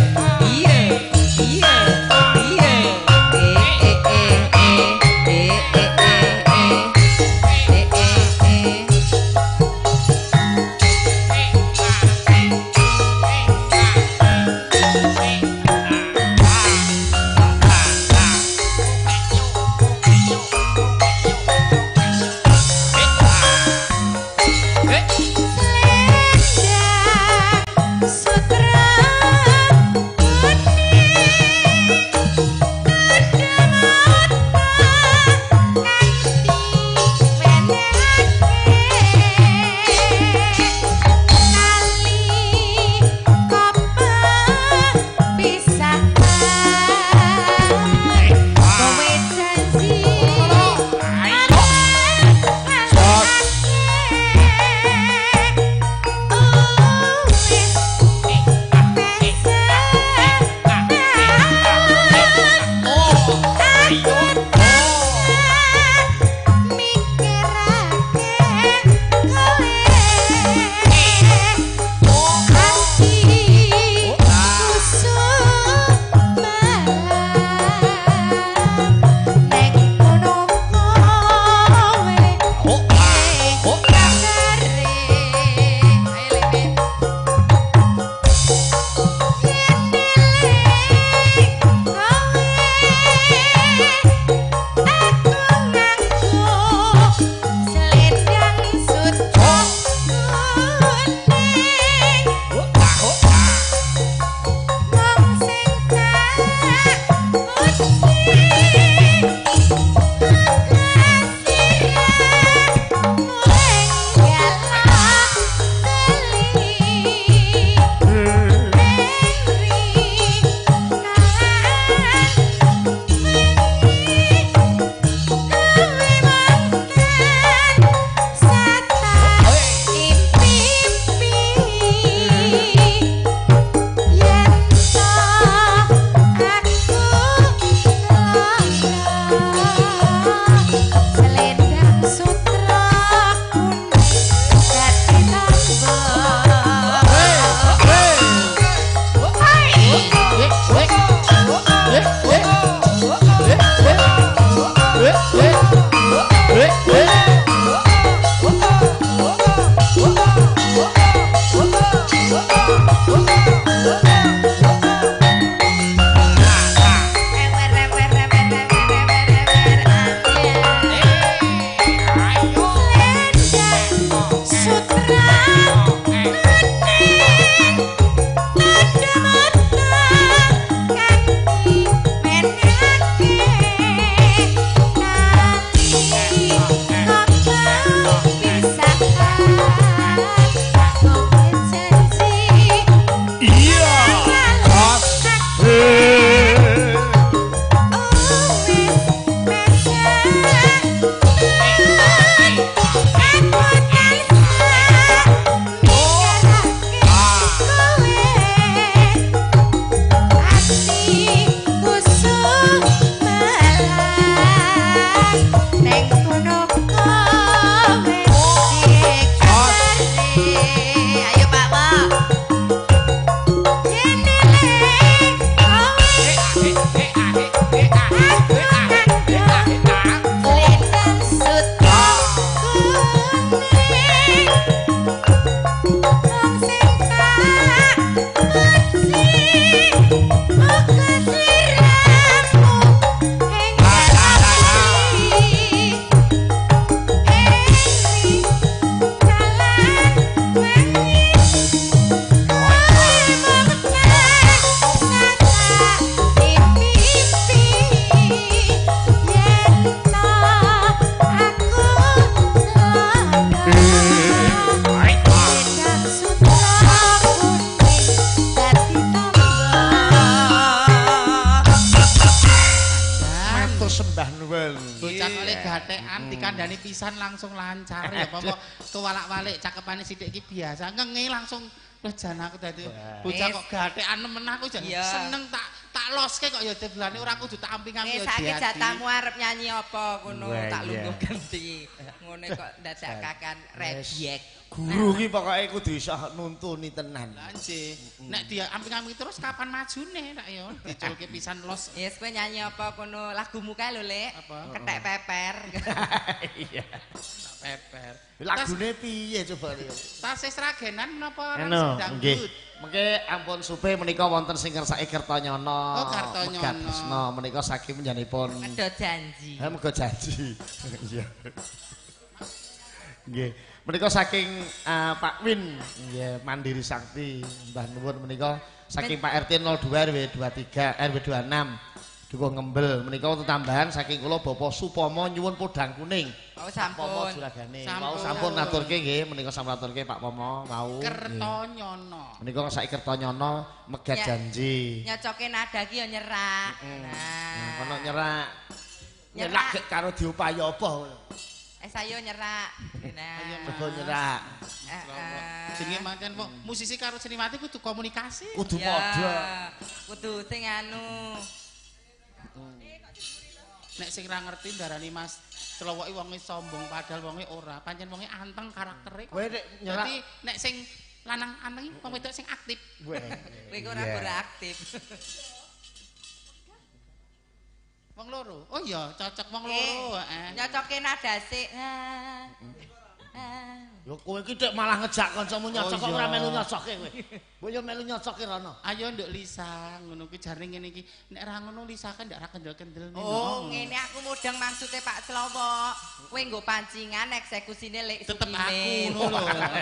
gatekan dikandani pisan langsung lancar ya apa kok kewalak-walik cakepane sithik iki biasa ngenge langsung lho jan aku dadi bocah kok gatekan nemen aku jan seneng tak loske kok ya deblane ora kudu tak amping-amping ya saiki jatamu arep nyanyi apa ngono tak lungguh ganti ngene kok dadak kakan rebyek guru ki pokoke kudu iso nuntuni tenan lha nggih nek dia amping-amping terus kapan majune tak ya diculke pisan los yes kowe nyanyi apa kono lagumu kae lho Lek ketek peper iya peper lagune piye coba niku tasih sragenan menapa ora sedang nggih mengke ampun supe menika wonten sing ngersake Kertanyana oh Kertanyana menika saking panjenenganipun Medho janji mergo janji iya nggih menika saking Pak Win nggih Mandiri Sakti mbah nuwun menika saking Pak RT 02 RW 23 RW 26 Dukuh Ngembel menika wonten tambahan saking kula Bapak Supomo nyuwun podang kuning. Oh sampun. Pomo juragane. Mau sampun ngaturke nggih menika sampun ngaturke Pak Pomo mau. Kertanyana. Menika saiki Kertanyana megat janji. Nyocoke nada ki ya nyerak. Nah, ono nyerak. Nyerak karo diupaya apa ngono. Sayo nyerak. Nah, ayo nyerak. Jenenge mancen kok musisi karo seniwati kudu komunikasi. Kudu padha. Kudu sing anu nek sing ra ngerti ndarani Mas Celowoki wonge sombong padahal wonge ora pancen wonge anteng karaktere kowe nek nyerak nek sing lanang anteng wong wedok sing aktif kowe ora aktif wong loro oh iya cocok wong loro nyocoke nada sik lho kowe iki tek malah ngejak kancamu nyocok kok ora melu nyocoke kowe. Kowe yo melu nyocoke rono. Ayo nduk Lisa, ngono kuwi jarine ngene iki. Nek ra ngono Lisa kan ndak ra kendel-kendel Oh, ngene aku mudeng maksude Pak Celowo. Kowe nggo pancingan eksekusine Lek Tetep aku ngono lho.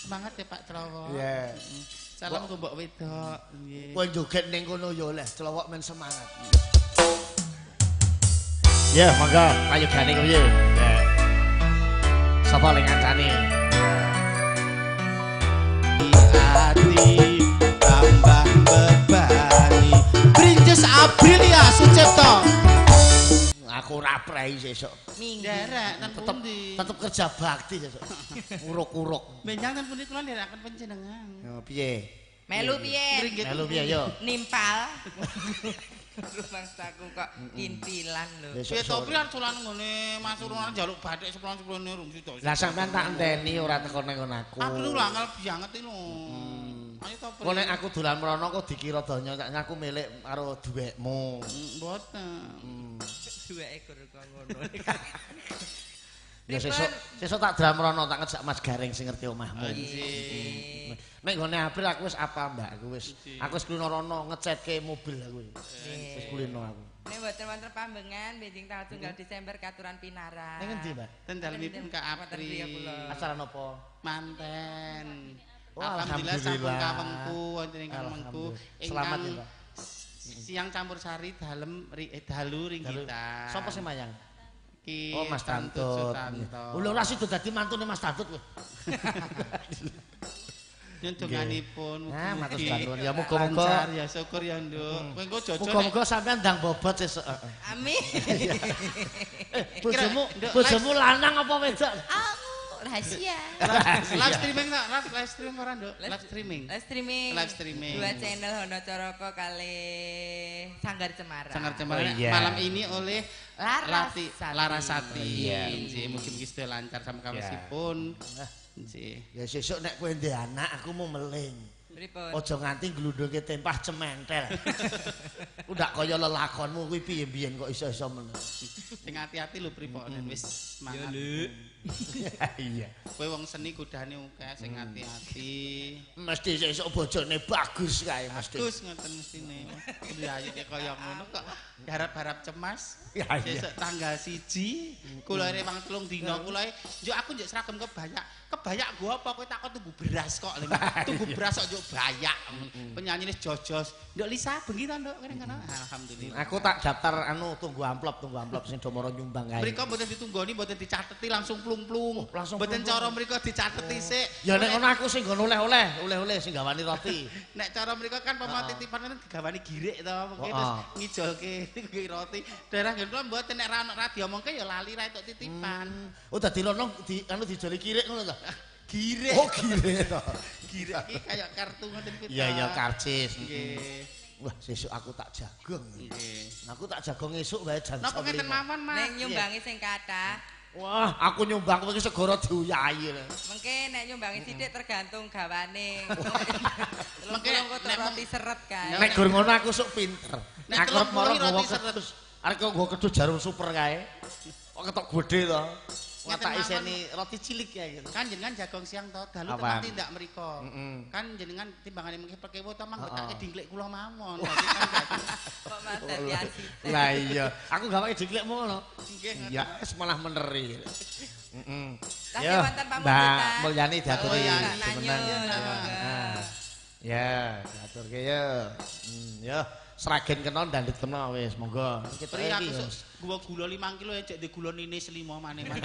Semangat ya Pak Celowo. Iya. Salam go mbok wedok. Nggih. Kowe joget ning kono yo oleh Celowo men semangat. Ya, monggo payugane piye? Ya. Sapa ling kancane? Hati tambah bebani. Princess Aprilia Sucipto. Aku ora prei sesuk. Nderek ten pundi? Tetep kerja bakti sesuk. Uruk-uruk. Benjang ten pundi kula nderekaken panjenengan. Yo piye? Melu piye? Melu piye yo? Nimpal. Rumangsaku kok kintilan lho. Piye to pian culan ngene Mas Urunan njaluk bathik sepulon-sepulone rung sida. Lah sampean tak enteni ora teko nang aku. Aku lho angel banget iki lho. Ayo to. Kok nek aku dolan mrono kok dikira donya aku milik karo duwekmu. Mboten. Duweke gur kok ngono. Ya sesuk tak dolan mrono tak ngejak Mas Gareng sing ngerti omahmu. Nek ngene April aku wis apa Mbak aku wis kulino rono ngecetke mobil aku wis kulino aku nek mboten wonten pambengan benjing tanggal 1 Desember katuran pinara ning endi Mbak ten dalemipun Kak April acara napa manten alhamdulillah sampun kawengku wonten ing kawengku selamat ya Mbak siang campur sari dalu ring kita sapa sing mayang Oh Mas Tantut lho ora sida dadi mantune Mas Tantut kowe Nyuntunganipun matur nuwun ya muga-muga ya syukur ya Nduk. Kowe engko jojo muga-muga sampean ndang bobot sesuk. Amin. Bojomu lanang apa wedok? Rahasia. Live streaming tak? Live stream ora Nduk? Live streaming. Live streaming. Dua channel Hono Coroko kali Sanggar Cemara. Sanggar Cemara malam ini oleh Larasati. Nggih, mugi-mugi sedaya lancar sama kawasipun. Ya sesuk nek kowe ndek anak aku mau meling. Pripun? Aja nganti glundhungke tempah cementel. Udah kaya lelakonmu kuwi piye biyen kok iso-iso men. Sing ati-ati lho pripun wis semangat. Iya. Kowe wong seni kudane akeh sing ati-ati. Mesti sesuk bojone bagus kae mesti. Bagus ngoten mestine. Ya ayo kaya ngono kok harap-harap cemas. Sesuk tanggal 1 kula rewang 3 dina kula yo aku njek seragam kebaya kebayak gua apa kowe takon tuku beras kok. Tuku beras kok yo bayak. Penyanyine jojos. Nduk Lisa bengi ta nduk kene-kene. Alhamdulillah. Aku tak daftar tunggu amplop sing do mara nyumbang kae. Mriko mboten ditunggoni, mboten dicateti langsung plung-plung. Mboten cara mriko dicateti sik. Ya nek ngono aku sing nggon oleh-oleh sing gawani roti. Nek cara mriko kan pamane titipan kan digawani girik to, mengke terus ngijolke iki roti. Daerah ngene kula mboten nek ra diomongke ya lali ra entuk titipan. Oh dadi lono dijoli kirik ngono to. Girik. Oh girik to. Girik iki kaya kartu ngoten kuwi. Iya karcis. Nggih. Wah, sesuk aku tak jagong. Nggih. Aku tak jagong esuk wae jan 5. Napa ngeten mawon, Mas? Nek nyumbangi sing kathah. Wah, aku nyumbang kowe iki segara diuyahi. Mengke nek nyumbangi sithik tergantung gawane. Mengke nek roti seret kan. Nek gur ngono aku sok pinter. Nek Aku arep roti gawa seret. kedus. Arep gawa kedus jarum super kae. Kok ketok gedhe to. Watak iseni roti cilik ya gitu. Kan jenengan jagong siang to, dalu temati ndak mriko. Kan jenengan timbangane mengke perkewo to mang betake dingklik kula mawon. Kok Mas dadi asik. Lah iya, aku gawake dingklik ngono. Nggih. Ya wis malah meneri. Kasih wonten pamungkutan. Mbak Mulyani diaturi Nanyun. Ya, diaturke ya. Ya, seragen kena dandut kena wis, monggo. Pri aku gua gula 5 kilo ya cek di gula ninis 5 maneh-maneh.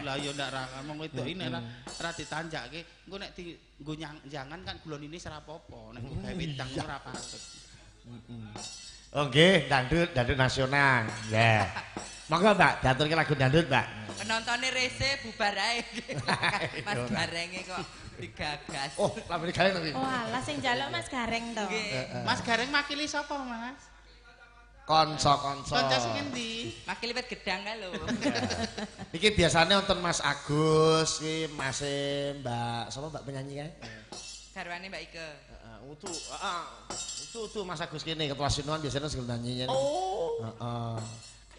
Lah ya ndak ra ngomong wedok ini ra ditanjakke. Engko nek nggo jangan kan gula ninis ora apa-apa. Nek gawe wedang ora patut. Oh nggih, dandut nasional. Ya. Monggo Mbak, diaturke lagu dandut, Mbak. Penontone rese bubar ae. Mas Garenge kok digagas. Oh, lambene gareng to. Oh alah sing njaluk Mas Gareng to. Mas Gareng makili sapa, Mas? Kanca-kanca. Kanca sing endi? Makil wit gedang kae lho. Iki biasane wonten Mas Agus, iki Mas Mbak, sapa Mbak penyanyi kae? Garwane Mbak Ike. Itu Mas Agus kene ketua sinuan biasanya segel nyanyi. Oh. Heeh.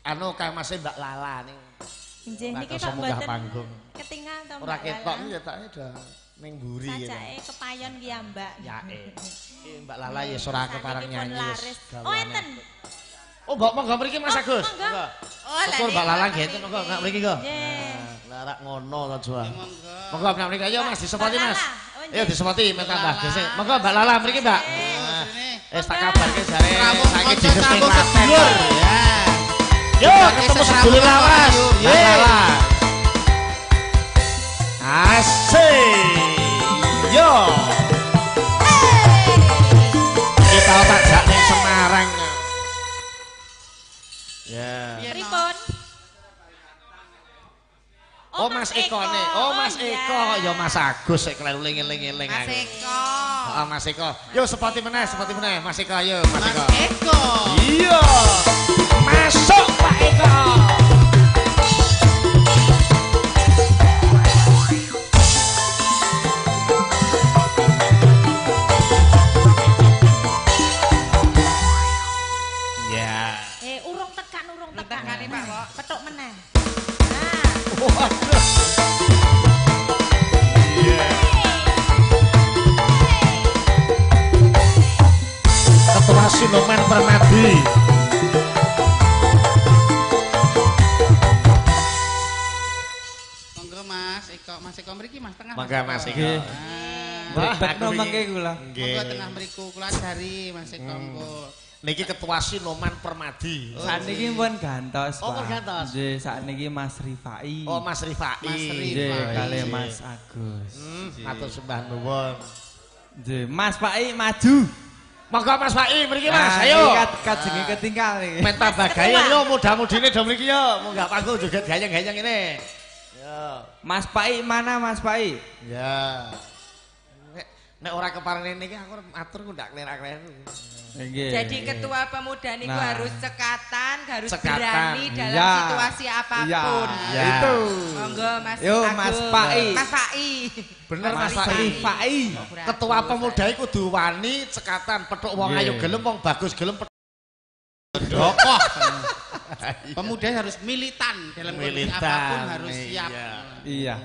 Anu kae Mas Mbak Lala ning. Nggih niki kok munggah mboten panggung. ketinggal to Mbak. Ora ketok iki ketake dah ning mburi ya. Sajake kepayon ki ya Mbak. Yae. Iki Mbak Lala ya ora kepareng nyanyi wis. Oh enten. Oh, Mbak monggo mriki Mas Agus. Monggo. Oh, Betul Mbak Lala nggih monggo nggak mriki kok. Nggih. Lah rak ngono to Jual. Monggo. Monggo Mbak mriki ayo Mas disepoti Mas. Oh, Ayo disepoti men tambah gesek. Monggo Mbak Lala mriki Mbak. Wis tak kabarke jare saiki diresmi Klaten. Ya. Yo ketemu sedulur lawas. Mbak Lala. Asik. Yo. Kita tak jak ning Semarang. Ya. Pripun? Oh Mas Eko nih. Oh Mas Eko. Ya Mas Agus sik kleling-eling-eling Mas aku. Eko. Heeh Mas Eko. Yo sepati meneh Mas Eko ayo Mas Eko. Eko. Iya. Masuk Pak Eko. Ya. Urung tekan. Tekani Pak kok. Petuk meneh. Waduh. Ketua Siluman Permadi. Monggo Mas Eko mriki Mas tengah. Monggo Mas Eko. Wah, Bekno mangke kula. monggo tengah mriku kula dari Mas Eko monggo. Niki Ketua Siluman Permadi. Sakniki pun gantos, Oh, Pak. pun gantos. Nggih, sakniki Mas Rifai. Oh Mas Rifai. Mas Rifai. Nggih, kali Nggih. Mas Agus. Matur sembah nuwun. Nggih, Mas Pai maju. Monggo Mas Pai mriki Mas, Nah, ayo. iki kajenge ketinggal iki. Men tambah gaya yo mudah-mudine do mriki yo. Munggah panggung joget gayeng-gayeng ini. Yo. Mas Pai mana Mas Pai? Ya. Nek ora keparene niki aku matur ku ndak klerak-kleru. Nggih. Jadi ketua pemuda niku Nah. harus cekatan, harus Cekatan. berani dalam Iya. situasi apapun. Iya. Itu. Monggo Mas Yo, Agus. Mas Pai. Mas Pai. Bener Mas Mas Pai. Rifai. Ketua pemuda iku kudu wani cekatan, petuk wong Nggih. ayu gelem, wong bagus gelem. Dokoh. Pemuda harus militan dalam kondisi Militan, apapun harus iya. siap. Iya.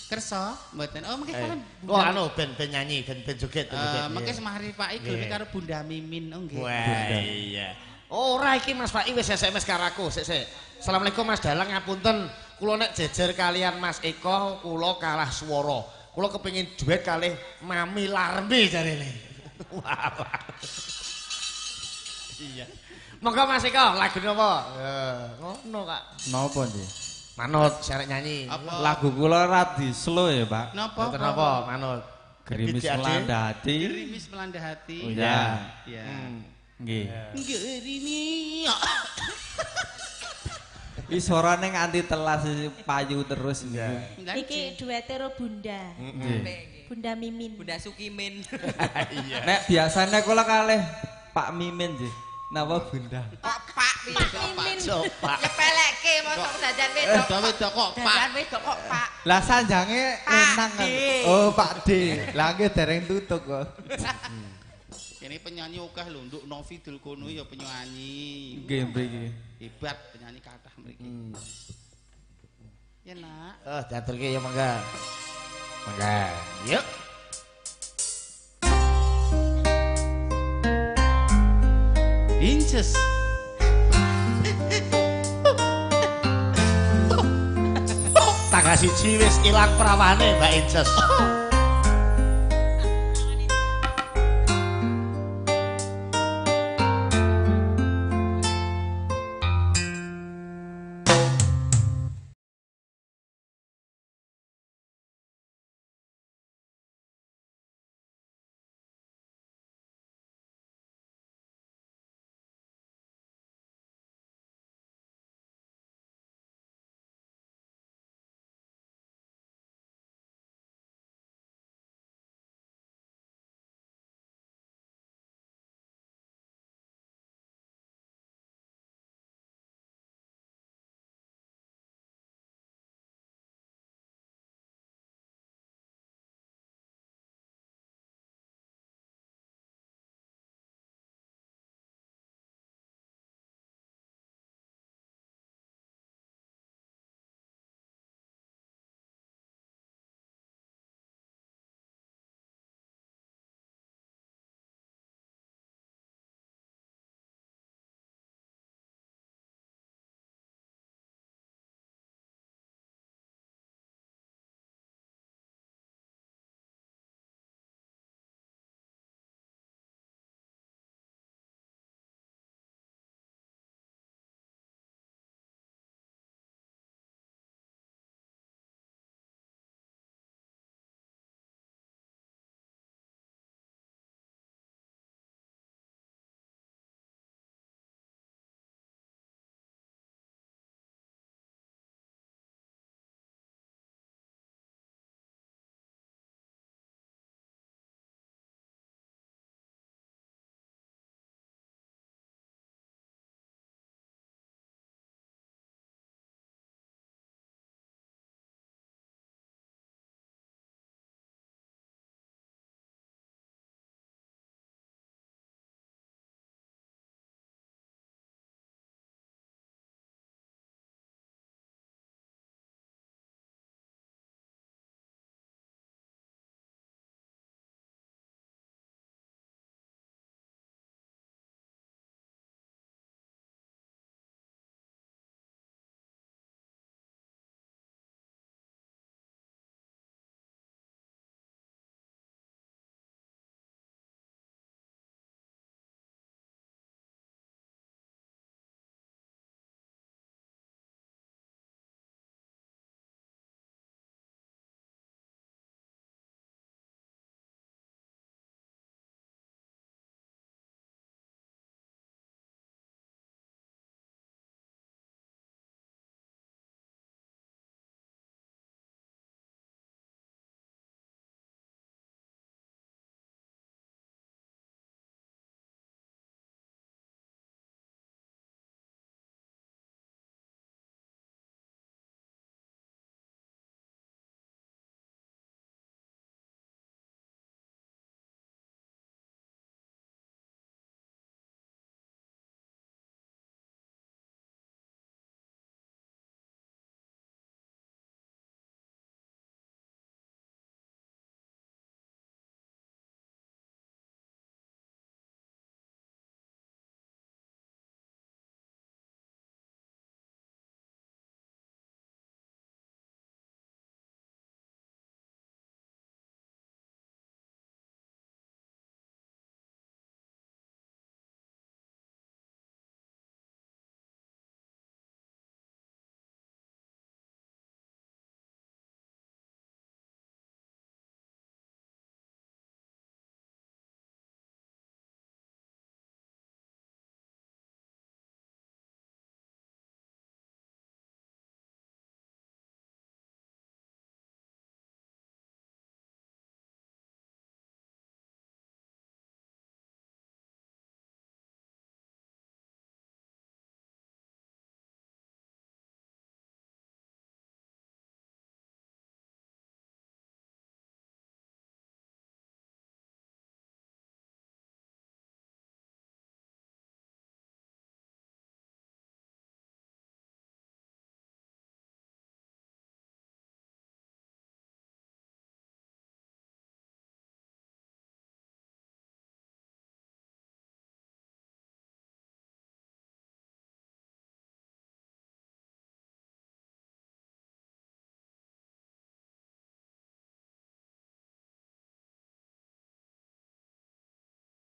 Kersa mboten. Oh mengke kalian Oh anu ben nyanyi, ben joget, ben joget. mengke semari Pak Iki Nggih. karo Bunda Mimin oh nggih. Wah, iya. Ora iki Mas Pai wis SMS karo aku. Sik. Assalamualaikum Mas Dalang ngapunten. kula nek jejer kalian Mas Eko, kula kalah swara. Kula kepengin duet kalih Mami Larmi jarene. Iya. Monggo Mas Eko, lagu napa? Ngono Kak. Napa nggih? Manut syarat nyanyi. Lagu kula radi slow ya, Pak. Napa? Napa manut? Gerimis melanda hati. Gerimis melanda hati. Oh iya. Iya. Nggih. Gerimis. Iki suarane nganti telas payu terus iki. Iki duete ro Bunda. Bunda Mimin. Bunda Sukimin. Iya. Nek biasanya kula kalih Pak Mimin nggih. Napa Bunda? Kok Pak Mimin. Coba. nyepelekke mosok dadan wedok. Wedok kok Pak. Dadan wedok kok Pak. Lah sanjange enang kan. Oh, Pak D. Lah nggih dereng tutuk kok. Ini penyanyi akeh lho, Nduk Novi Dulkono ya penyanyi. Nggih mriki. Hebat penyanyi kathah mriki. Ya nak. Diaturke ya mangga. Mangga. Yuk. Inces. Tangga siji wis ilang prawane Mbak Inces.